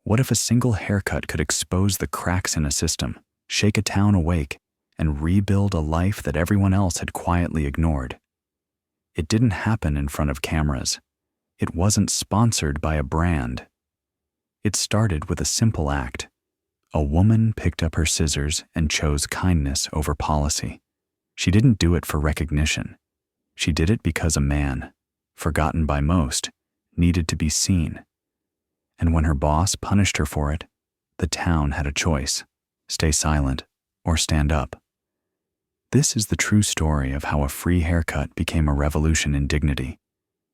What if a single haircut could expose the cracks in a system, shake a town awake, and rebuild a life that everyone else had quietly ignored? It didn't happen in front of cameras. It wasn't sponsored by a brand. It started with a simple act. A woman picked up her scissors and chose kindness over policy. She didn't do it for recognition. She did it because a man, forgotten by most, needed to be seen. And when her boss punished her for it, the town had a choice: stay silent or stand up. This is the true story of how a free haircut became a revolution in dignity,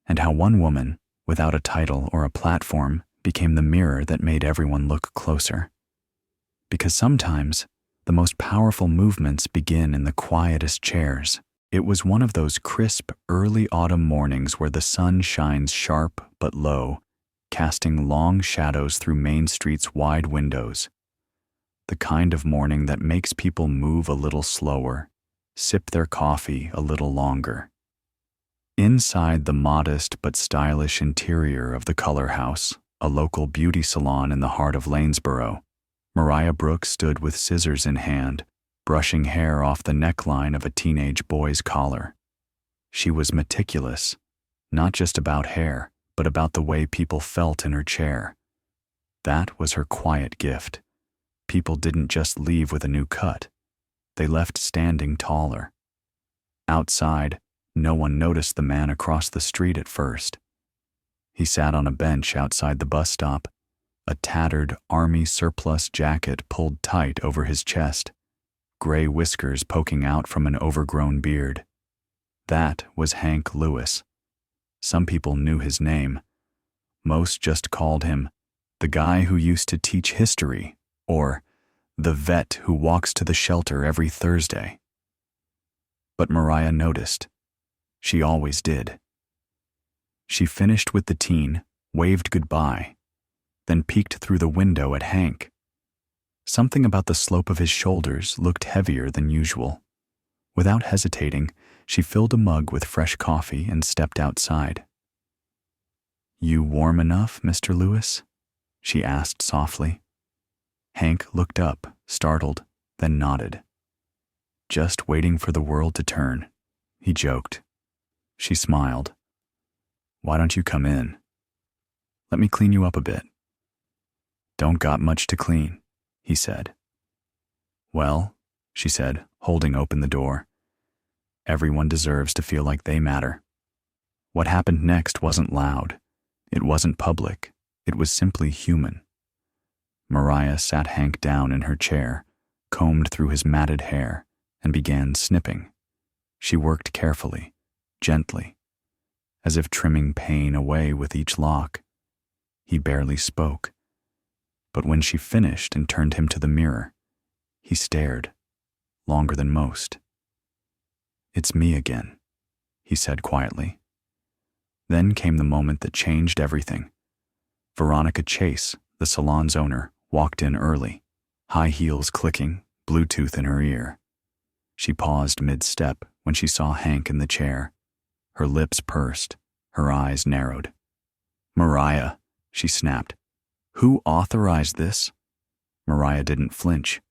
and how one woman, without a title or a platform, became the mirror that made everyone look closer. Because sometimes, the most powerful movements begin in the quietest chairs. It was one of those crisp, early autumn mornings where the sun shines sharp but low, casting long shadows through Main Street's wide windows. The kind of morning that makes people move a little slower, sip their coffee a little longer. Inside the modest but stylish interior of the Color House, a local beauty salon in the heart of Lanesboro, Mariah Brooks stood with scissors in hand, brushing hair off the neckline of a teenage boy's collar. She was meticulous, not just about hair, but about the way people felt in her chair. That was her quiet gift. People didn't just leave with a new cut. They left standing taller. Outside, no one noticed the man across the street at first. He sat on a bench outside the bus stop, a tattered army surplus jacket pulled tight over his chest, gray whiskers poking out from an overgrown beard. That was Hank Lewis. Some people knew his name. Most just called him the guy who used to teach history, or the vet who walks to the shelter every Thursday. But Mariah noticed. She always did. She finished with the teen, waved goodbye, then peeked through the window at Hank. Something about the slope of his shoulders looked heavier than usual. Without hesitating, she filled a mug with fresh coffee and stepped outside. "You warm enough, Mr. Lewis?" she asked softly. Hank looked up, startled, then nodded. "Just waiting for the world to turn," he joked. She smiled. "Why don't you come in? Let me clean you up a bit." "Don't got much to clean," he said. "Well," she said, holding open the door, "everyone deserves to feel like they matter." What happened next wasn't loud. It wasn't public. It was simply human. Mariah sat Hank down in her chair, combed through his matted hair, and began snipping. She worked carefully, gently, as if trimming pain away with each lock. He barely spoke. But when she finished and turned him to the mirror, he stared, longer than most. "It's me again," he said quietly. Then came the moment that changed everything. Veronica Chase, the salon's owner, walked in early, high heels clicking, Bluetooth in her ear. She paused mid-step when she saw Hank in the chair. Her lips pursed, her eyes narrowed. "Mariah," she snapped. "Who authorized this?" Mariah didn't flinch.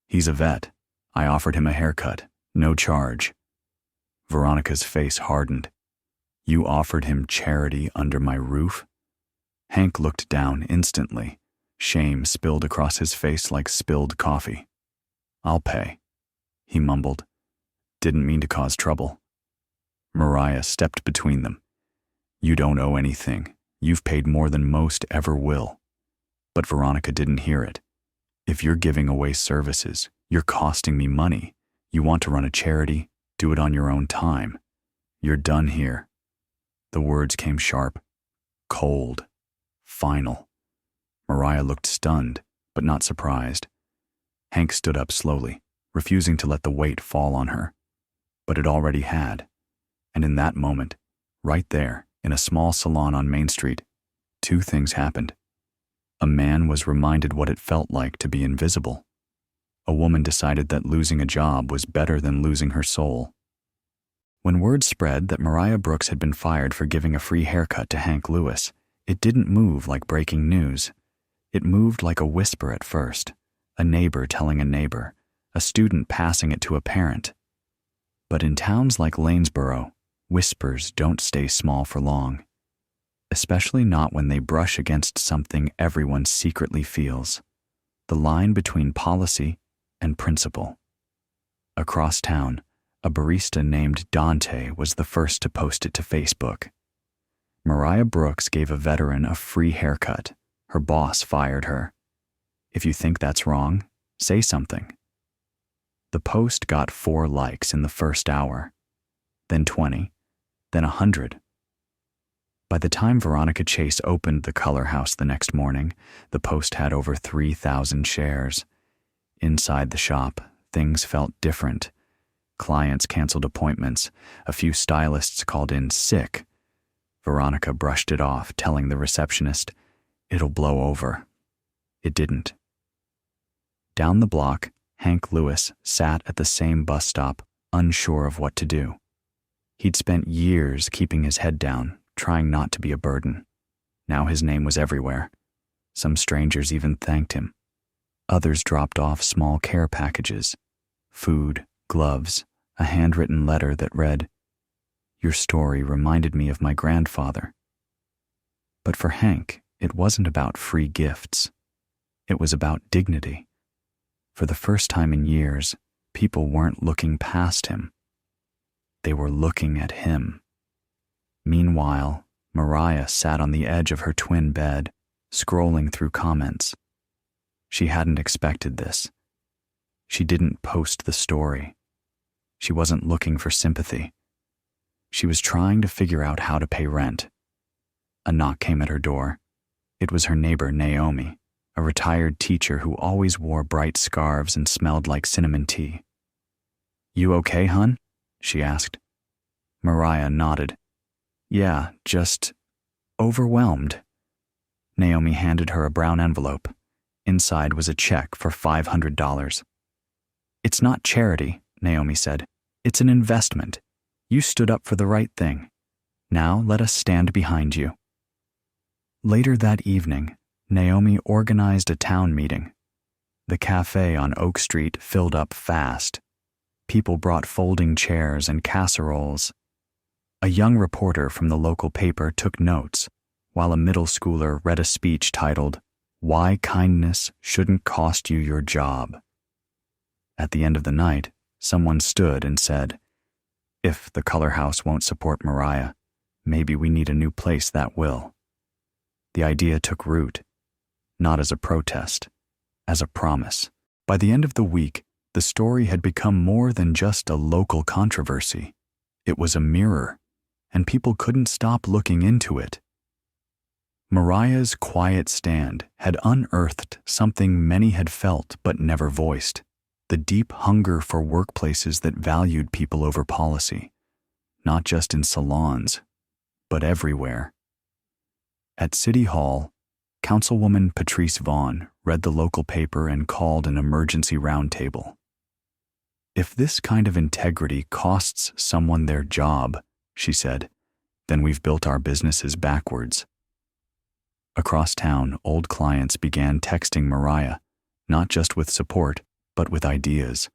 "He's a vet. I offered him a haircut, no charge." Veronica's face hardened. "You offered him charity under my roof?" Hank looked down instantly. Shame spilled across his face like spilled coffee. "I'll pay," he mumbled. "Didn't mean to cause trouble." Mariah stepped between them. "You don't owe anything. You've paid more than most ever will." But Veronica didn't hear it. "If you're giving away services, you're costing me money. You want to run a charity? Do it on your own time. You're done here." The words came sharp, cold, final. Mariah looked stunned, but not surprised. Hank stood up slowly, refusing to let the weight fall on her. But it already had. And in that moment, right there, in a small salon on Main Street, two things happened. A man was reminded what it felt like to be invisible. A woman decided that losing a job was better than losing her soul. When word spread that Mariah Brooks had been fired for giving a free haircut to Hank Lewis, it didn't move like breaking news. It moved like a whisper at first, a neighbor telling a neighbor, a student passing it to a parent. But in towns like Lanesboro, whispers don't stay small for long, especially not when they brush against something everyone secretly feels, the line between policy and principle. Across town, a barista named Dante was the first to post it to Facebook. Mariah Brooks gave a veteran a free haircut. Her boss fired her. If you think that's wrong, say something. The post got 4 likes in the first hour, then 20, then 100. By the time Veronica Chase opened the Color House the next morning, the post had over 3,000 shares. Inside the shop, things felt different. Clients canceled appointments. A few stylists called in sick. Veronica brushed it off, telling the receptionist, "It'll blow over." It didn't. Down the block, Hank Lewis sat at the same bus stop, unsure of what to do. He'd spent years keeping his head down, trying not to be a burden. Now his name was everywhere. Some strangers even thanked him. Others dropped off small care packages, food, gloves, a handwritten letter that read, "Your story reminded me of my grandfather." But for Hank, it wasn't about free gifts. It was about dignity. For the first time in years, people weren't looking past him. They were looking at him. Meanwhile, Mariah sat on the edge of her twin bed, scrolling through comments. She hadn't expected this. She didn't post the story. She wasn't looking for sympathy. She was trying to figure out how to pay rent. A knock came at her door. It was her neighbor, Naomi, a retired teacher who always wore bright scarves and smelled like cinnamon tea. "You okay, hun?" she asked. Mariah nodded. "Yeah, just overwhelmed." Naomi handed her a brown envelope. Inside was a check for $500. "It's not charity," Naomi said. "It's an investment. You stood up for the right thing. Now let us stand behind you." Later that evening, Naomi organized a town meeting. The cafe on Oak Street filled up fast. People brought folding chairs and casseroles. A young reporter from the local paper took notes, while a middle schooler read a speech titled, "Why Kindness Shouldn't Cost You Your Job." At the end of the night, someone stood and said, "If the Color House won't support Mariah, maybe we need a new place that will." The idea took root, not as a protest, as a promise. By the end of the week, the story had become more than just a local controversy. It was a mirror, and people couldn't stop looking into it. Mariah's quiet stand had unearthed something many had felt but never voiced, the deep hunger for workplaces that valued people over policy, not just in salons, but everywhere. At City Hall, Councilwoman Patrice Vaughn read the local paper and called an emergency roundtable. "If this kind of integrity costs someone their job," she said, "then we've built our businesses backwards." Across town, old clients began texting Mariah, not just with support, but with ideas.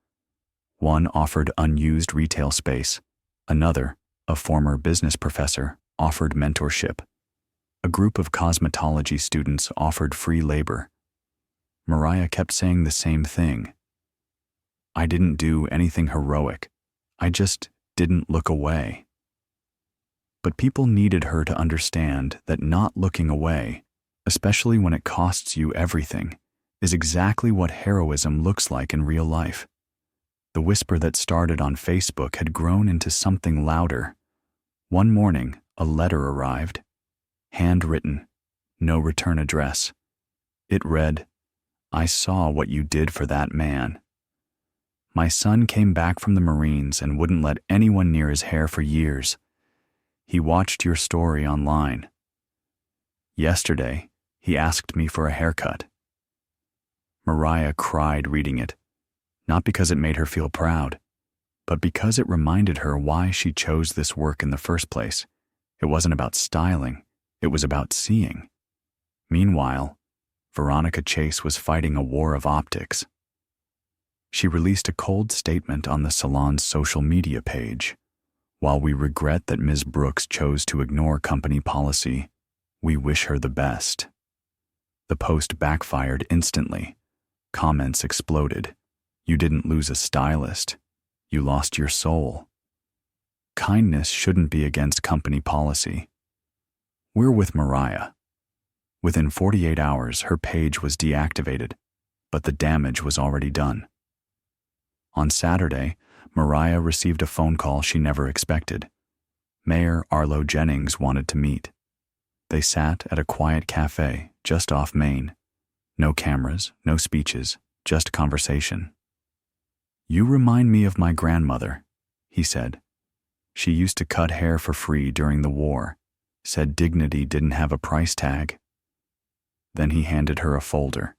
One offered unused retail space. Another, a former business professor, offered mentorship. A group of cosmetology students offered free labor. Mariah kept saying the same thing. "I didn't do anything heroic. I just didn't look away." But people needed her to understand that not looking away, especially when it costs you everything, is exactly what heroism looks like in real life. The whisper that started on Facebook had grown into something louder. One morning, a letter arrived. Handwritten, no return address. It read, "I saw what you did for that man. My son came back from the Marines and wouldn't let anyone near his hair for years. He watched your story online. Yesterday, he asked me for a haircut." Mariah cried reading it, not because it made her feel proud, but because it reminded her why she chose this work in the first place. It wasn't about styling. It was about seeing. Meanwhile, Veronica Chase was fighting a war of optics. She released a cold statement on the salon's social media page. While we regret that Ms. Brooks chose to ignore company policy, we wish her the best. The post backfired instantly. Comments exploded. You didn't lose a stylist. You lost your soul. Kindness shouldn't be against company policy. We're with Mariah. Within 48 hours, her page was deactivated, but the damage was already done. On Saturday, Mariah received a phone call she never expected. Mayor Arlo Jennings wanted to meet. They sat at a quiet cafe just off Main. No cameras, no speeches, just conversation. "You remind me of my grandmother," he said. "She used to cut hair for free during the war, said dignity didn't have a price tag." Then he handed her a folder.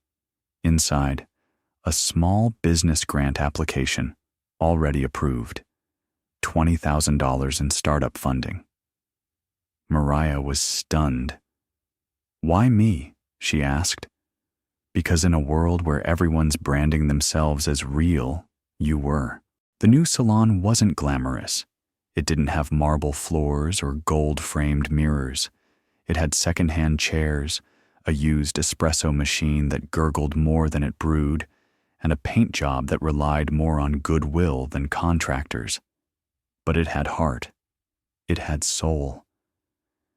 Inside, a small business grant application, already approved. $20,000 in startup funding. Mariah was stunned. "Why me?" she asked. "Because in a world where everyone's branding themselves as real, you were." The new salon wasn't glamorous. It didn't have marble floors or gold-framed mirrors. It had second-hand chairs, a used espresso machine that gurgled more than it brewed, and a paint job that relied more on goodwill than contractors. But it had heart. It had soul.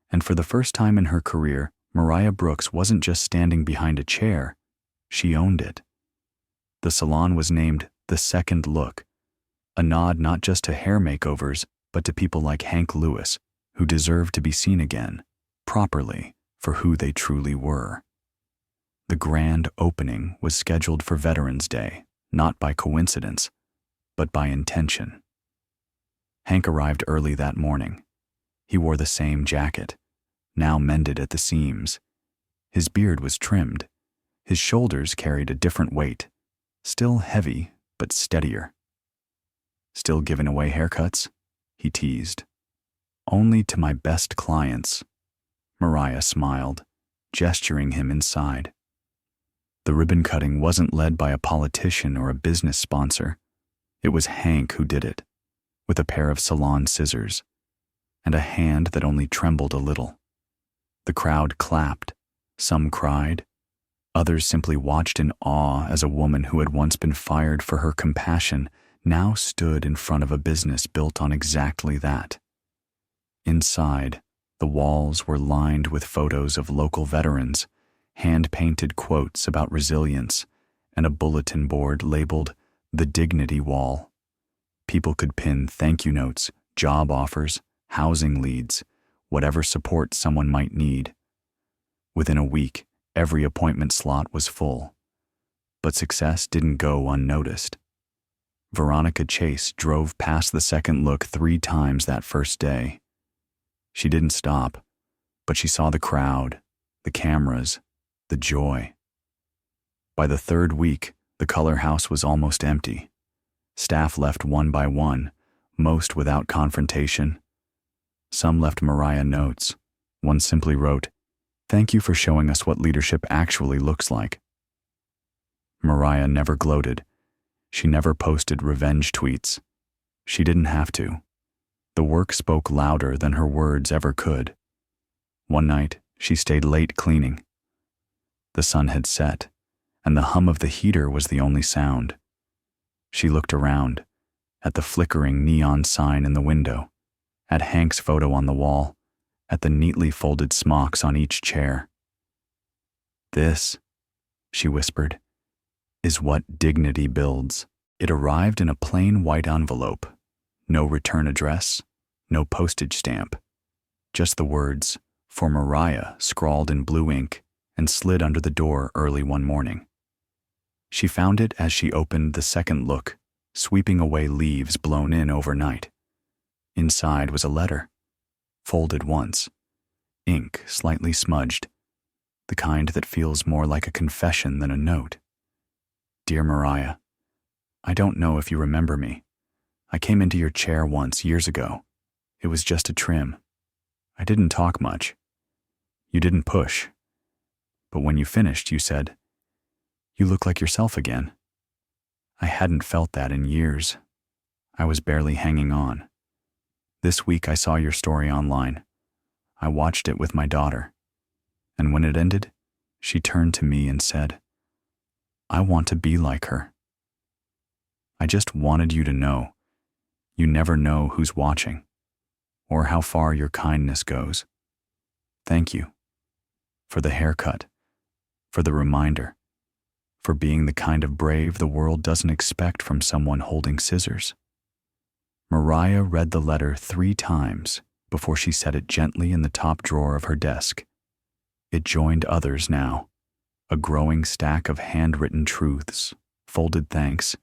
And for the first time in her career, Mariah Brooks wasn't just standing behind a chair. She owned it. The salon was named The Second Look, a nod not just to hair makeovers, but to people like Hank Lewis, who deserved to be seen again, properly, for who they truly were. The grand opening was scheduled for Veterans Day, not by coincidence, but by intention. Hank arrived early that morning. He wore the same jacket, now mended at the seams. His beard was trimmed. His shoulders carried a different weight, still heavy but steadier. "Still giving away haircuts?" he teased. "Only to my best clients." Mariah smiled, gesturing him inside. The ribbon cutting wasn't led by a politician or a business sponsor. It was Hank who did it, with a pair of salon scissors, and a hand that only trembled a little. The crowd clapped. Some cried. Others simply watched in awe as a woman who had once been fired for her compassion now stood in front of a business built on exactly that. Inside, the walls were lined with photos of local veterans, hand-painted quotes about resilience, and a bulletin board labeled The Dignity Wall. People could pin thank you notes, job offers, housing leads, whatever support someone might need. Within a week, every appointment slot was full. But success didn't go unnoticed. Veronica Chase drove past The Second Look 3 times that first day. She didn't stop, but she saw the crowd, the cameras, the joy. By the 3rd week, the color house was almost empty. Staff left one by one, most without confrontation. Some left Mariah notes. One simply wrote, "Thank you for showing us what leadership actually looks like." Mariah never gloated. She never posted revenge tweets. She didn't have to. The work spoke louder than her words ever could. One night, she stayed late cleaning. The sun had set, and the hum of the heater was the only sound. She looked around, at the flickering neon sign in the window, at Hank's photo on the wall, at the neatly folded smocks on each chair. "This," she whispered, "is what dignity builds." It arrived in a plain white envelope. No return address, no postage stamp. Just the words, "For Mariah," scrawled in blue ink and slid under the door early one morning. She found it as she opened The Second Look, sweeping away leaves blown in overnight. Inside was a letter, folded once, ink slightly smudged, the kind that feels more like a confession than a note. "Dear Mariah, I don't know if you remember me. I came into your chair once years ago. It was just a trim. I didn't talk much. You didn't push. But when you finished, you said, "You look like yourself again." I hadn't felt that in years. I was barely hanging on. This week I saw your story online. I watched it with my daughter. And when it ended, she turned to me and said, "I want to be like her." I just wanted you to know, you never know who's watching, or how far your kindness goes. Thank you. For the haircut, for the reminder, for being the kind of brave the world doesn't expect from someone holding scissors. Mariah read the letter 3 times before she set it gently in the top drawer of her desk. It joined others now, a growing stack of handwritten truths, folded thanks,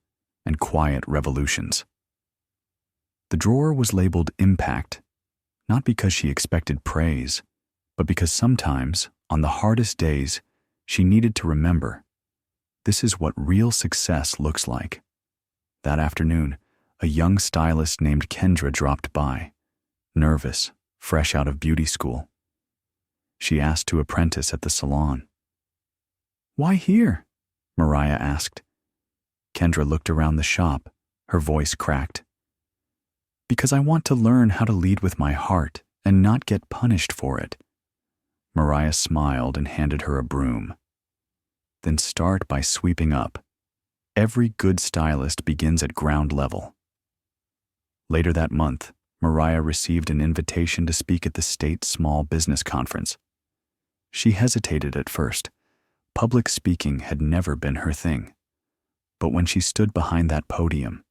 and quiet revolutions. The drawer was labeled Impact, not because she expected praise, but because sometimes, on the hardest days, she needed to remember, this is what real success looks like. That afternoon, a young stylist named Kendra dropped by, nervous, fresh out of beauty school. She asked to apprentice at the salon. "Why here?" Mariah asked. Kendra looked around the shop, her voice cracked. "Because I want to learn how to lead with my heart and not get punished for it." Mariah smiled and handed her a broom. "Then start by sweeping up. Every good stylist begins at ground level." Later that month, Mariah received an invitation to speak at the state small business conference. She hesitated at first. Public speaking had never been her thing. But when she stood behind that podium,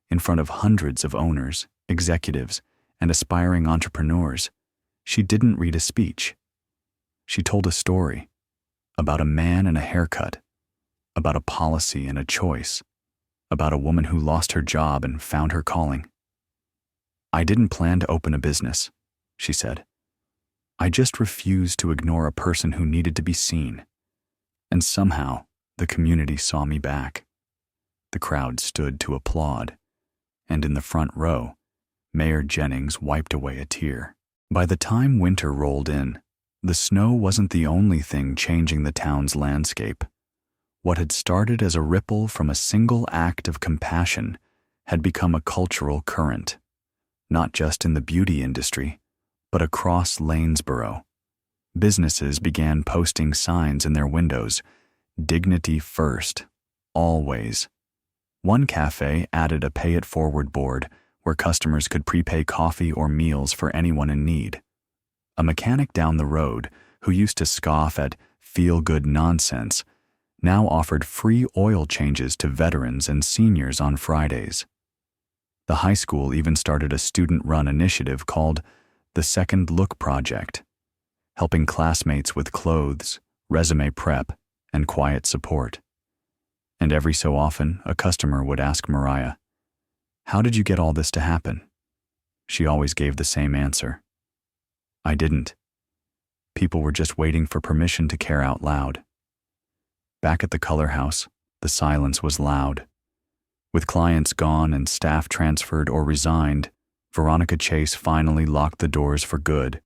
in front of hundreds of owners, executives, and aspiring entrepreneurs, she didn't read a speech. She told a story about a man and a haircut, about a policy and a choice, about a woman who lost her job and found her calling. "I didn't plan to open a business," she said. "I just refused to ignore a person who needed to be seen. And somehow, the community saw me back." The crowd stood to applaud, and in the front row, Mayor Jennings wiped away a tear. By the time winter rolled in, the snow wasn't the only thing changing the town's landscape. What had started as a ripple from a single act of compassion had become a cultural current, not just in the beauty industry, but across Lanesboro. Businesses began posting signs in their windows, "Dignity first, always." One cafe added a pay-it-forward board where customers could prepay coffee or meals for anyone in need. A mechanic down the road, who used to scoff at feel-good nonsense, now offered free oil changes to veterans and seniors on Fridays. The high school even started a student-run initiative called the Second Look Project, helping classmates with clothes, resume prep, and quiet support. And every so often, a customer would ask Mariah, "How did you get all this to happen?" She always gave the same answer: "I didn't. People were just waiting for permission to care out loud." Back at the color house, the silence was loud. With clients gone and staff transferred or resigned, Veronica Chase finally locked the doors for good.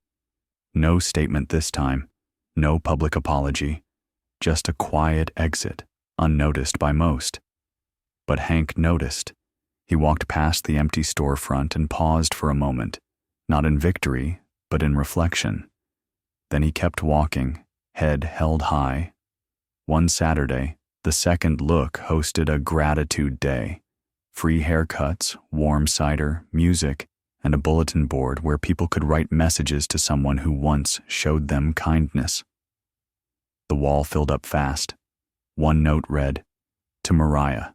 No statement this time, no public apology, just a quiet exit, unnoticed by most. But Hank noticed. He walked past the empty storefront and paused for a moment, not in victory, but in reflection. Then he kept walking, head held high. One Saturday, the Second Look hosted a gratitude day. Free haircuts, warm cider, music, and a bulletin board where people could write messages to someone who once showed them kindness. The wall filled up fast. One note read, "To Mariah,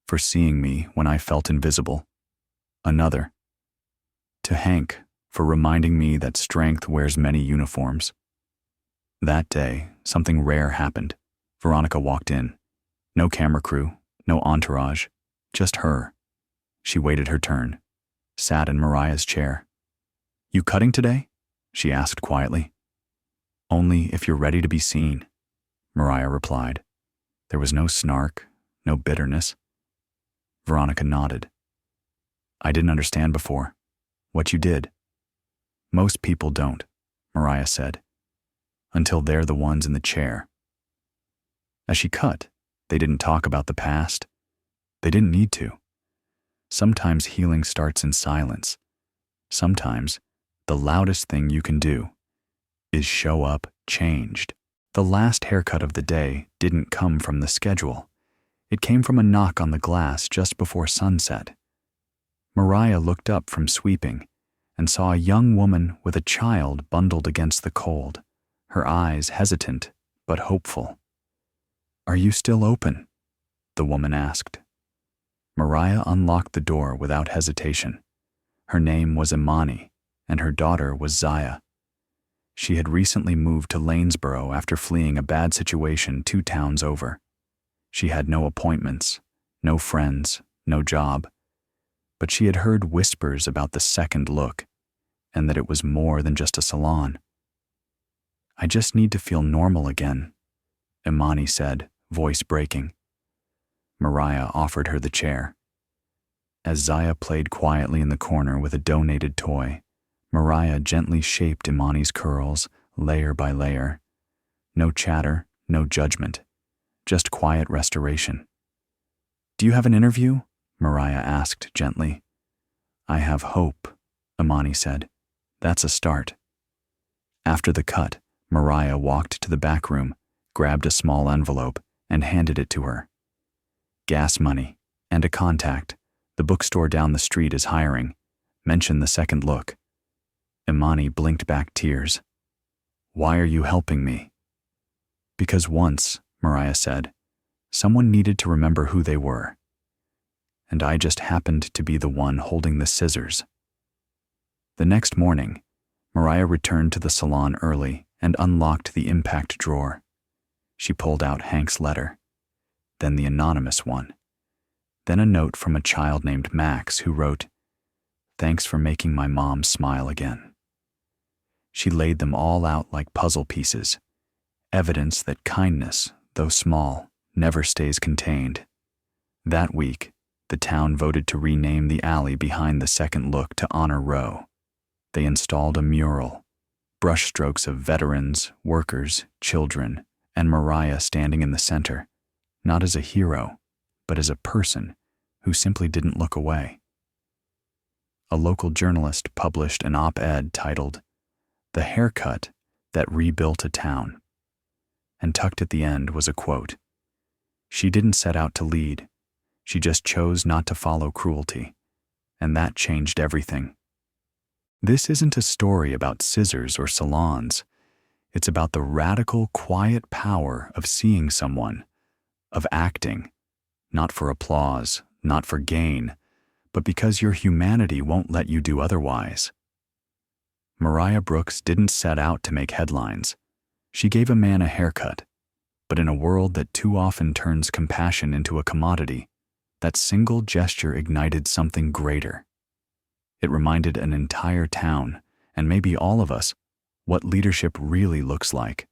for seeing me when I felt invisible." Another, "To Hank, for reminding me that strength wears many uniforms." That day, something rare happened. Veronica walked in. No camera crew, no entourage, just her. She waited her turn, sat in Mariah's chair. "You cutting today?" she asked quietly. "Only if you're ready to be seen," Mariah replied. There was no snark, no bitterness. Veronica nodded. "I didn't understand before. What you did." "Most people don't," Mariah said, "until they're the ones in the chair. As she cut, they didn't talk about the past. They didn't need to. Sometimes healing starts in silence. Sometimes the loudest thing you can do is show up changed. The last haircut of the day didn't come from the schedule. It came from a knock on the glass just before sunset. Mariah looked up from sweeping and saw a young woman with a child bundled against the cold, her eyes hesitant but hopeful. "Are you still open?" the woman asked. Mariah unlocked the door without hesitation. Her name was Imani, and her daughter was Zaya. She had recently moved to Lanesboro after fleeing a bad situation 2 towns over. She had no appointments, no friends, no job. But she had heard whispers about the second look, and that it was more than just a salon. "I just need to feel normal again," Imani said, voice breaking. Mariah offered her the chair. As Zaya played quietly in the corner with a donated toy, Mariah gently shaped Imani's curls, layer by layer. No chatter, no judgment, just quiet restoration. "Do you have an interview?" Mariah asked gently. "I have hope," Imani said. "That's a start." After the cut, Mariah walked to the back room, grabbed a small envelope, and handed it to her. "Gas money, and a contact. The bookstore down the street is hiring. Mention the second look." Imani blinked back tears. "Why are you helping me?" "Because once," Mariah said, "someone needed to remember who they were. And I just happened to be the one holding the scissors." The next morning, Mariah returned to the salon early and unlocked the impact drawer. She pulled out Hank's letter, then the anonymous one, then a note from a child named Max who wrote, "Thanks for making my mom smile again." She laid them all out like puzzle pieces, evidence that kindness, though small, never stays contained. That week, the town voted to rename the alley behind the second look to Honor Row. They installed a mural, brushstrokes of veterans, workers, children, and Mariah standing in the center, not as a hero, but as a person who simply didn't look away. A local journalist published an op-ed titled, "The Haircut That Rebuilt a Town," and tucked at the end was a quote. "She didn't set out to lead. She just chose not to follow cruelty, and that changed everything." This isn't a story about scissors or salons. It's about the radical, quiet power of seeing someone, of acting, not for applause, not for gain, but because your humanity won't let you do otherwise. Mariah Brooks didn't set out to make headlines. She gave a man a haircut, but in a world that too often turns compassion into a commodity, that single gesture ignited something greater. It reminded an entire town, and maybe all of us, what leadership really looks like.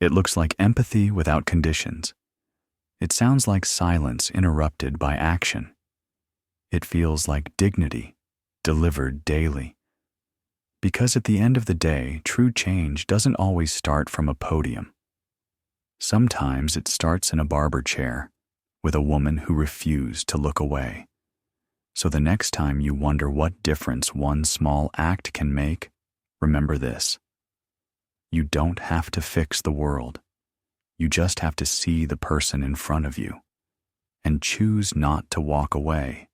It looks like empathy without conditions. It sounds like silence interrupted by action. It feels like dignity, delivered daily. Because at the end of the day, true change doesn't always start from a podium. Sometimes it starts in a barber chair, with a woman who refused to look away. So the next time you wonder what difference one small act can make, remember this. You don't have to fix the world. You just have to see the person in front of you and choose not to walk away.